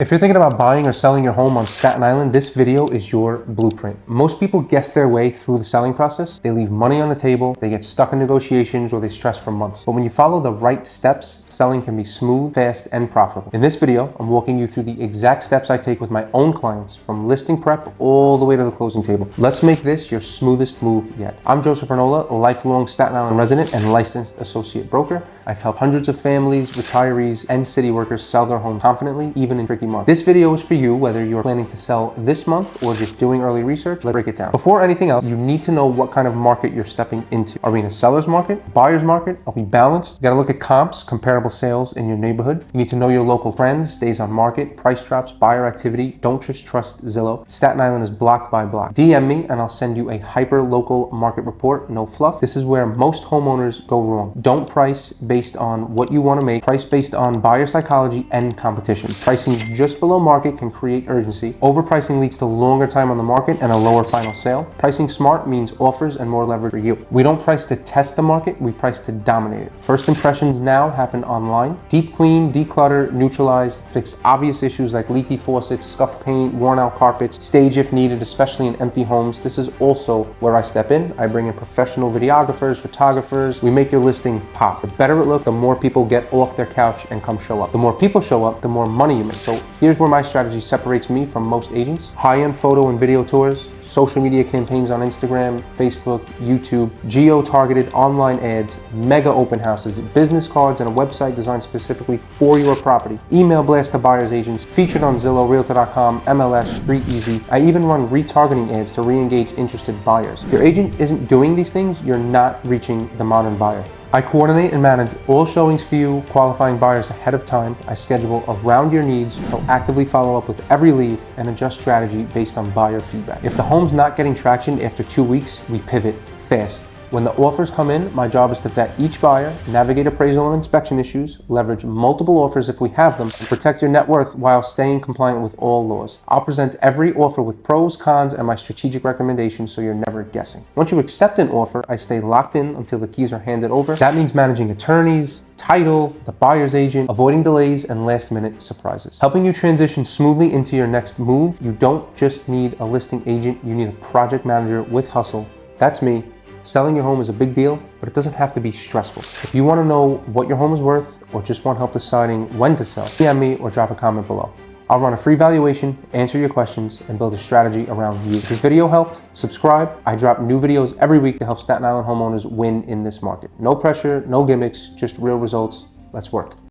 If you're thinking about buying or selling your home on Staten Island, this video is your blueprint. Most people guess their way through the selling process. They leave money on the table, they get stuck in negotiations, or they stress for months. But when you follow the right steps, selling can be smooth, fast, and profitable. In this video, I'm walking you through the exact steps I take with my own clients, from listing prep all the way to the closing table. Let's make this your smoothest move yet. I'm Joseph Ranola, a lifelong Staten Island resident and licensed associate broker. I've helped hundreds of families, retirees, and city workers sell their home confidently, even in tricky month. This video is for you, whether you're planning to sell this month or just doing early research. Let's break it down. Before anything else, you need to know what kind of market you're stepping into. Are we in a seller's market, buyer's market? Are we balanced? You gotta look at comps, comparable sales in your neighborhood. You need to know your local trends, days on market, price drops, buyer activity. Don't just trust Zillow. Staten Island is block by block. DM me and I'll send you a hyper local market report, no fluff. This is where most homeowners go wrong. Don't price based on what you wanna make. Price based on buyer psychology and competition. Pricing just below market can create urgency. Overpricing leads to longer time on the market and a lower final sale. Pricing smart means offers and more leverage for you. We don't price to test the market, we price to dominate it. First impressions now happen online. Deep clean, declutter, neutralize, fix obvious issues like leaky faucets, scuffed paint, worn out carpets, stage if needed, especially in empty homes. This is also where I step in. I bring in professional videographers, photographers. We make your listing pop. The better it looks, the more people get off their couch and come show up. The more people show up, the more money you make. So here's where my strategy separates me from most agents. High-end photo and video tours, social media campaigns on Instagram, Facebook, YouTube, geo-targeted online ads, mega open houses, business cards, and a website designed specifically for your property. Email blast to buyers agents, featured on Zillow, Realtor.com, MLS, Street Easy. I even run retargeting ads to re-engage interested buyers. If your agent isn't doing these things, you're not reaching the modern buyer. I coordinate and manage all showings for you, qualifying buyers ahead of time. I schedule around your needs, proactively follow up with every lead, and adjust strategy based on buyer feedback. If the home's not getting traction after 2 weeks, we pivot fast. When the offers come in, my job is to vet each buyer, navigate appraisal and inspection issues, leverage multiple offers if we have them, and protect your net worth while staying compliant with all laws. I'll present every offer with pros, cons, and my strategic recommendations so you're never guessing. Once you accept an offer, I stay locked in until the keys are handed over. That means managing attorneys, title, the buyer's agent, avoiding delays and last-minute surprises. Helping you transition smoothly into your next move. You don't just need a listing agent, you need a project manager with hustle. That's me. Selling your home is a big deal, but it doesn't have to be stressful. If you want to know what your home is worth or just want help deciding when to sell, DM me or drop a comment below. I'll run a free valuation, answer your questions, and build a strategy around you. If this video helped, subscribe. I drop new videos every week to help Staten Island homeowners win in this market. No pressure, no gimmicks, just real results. Let's work.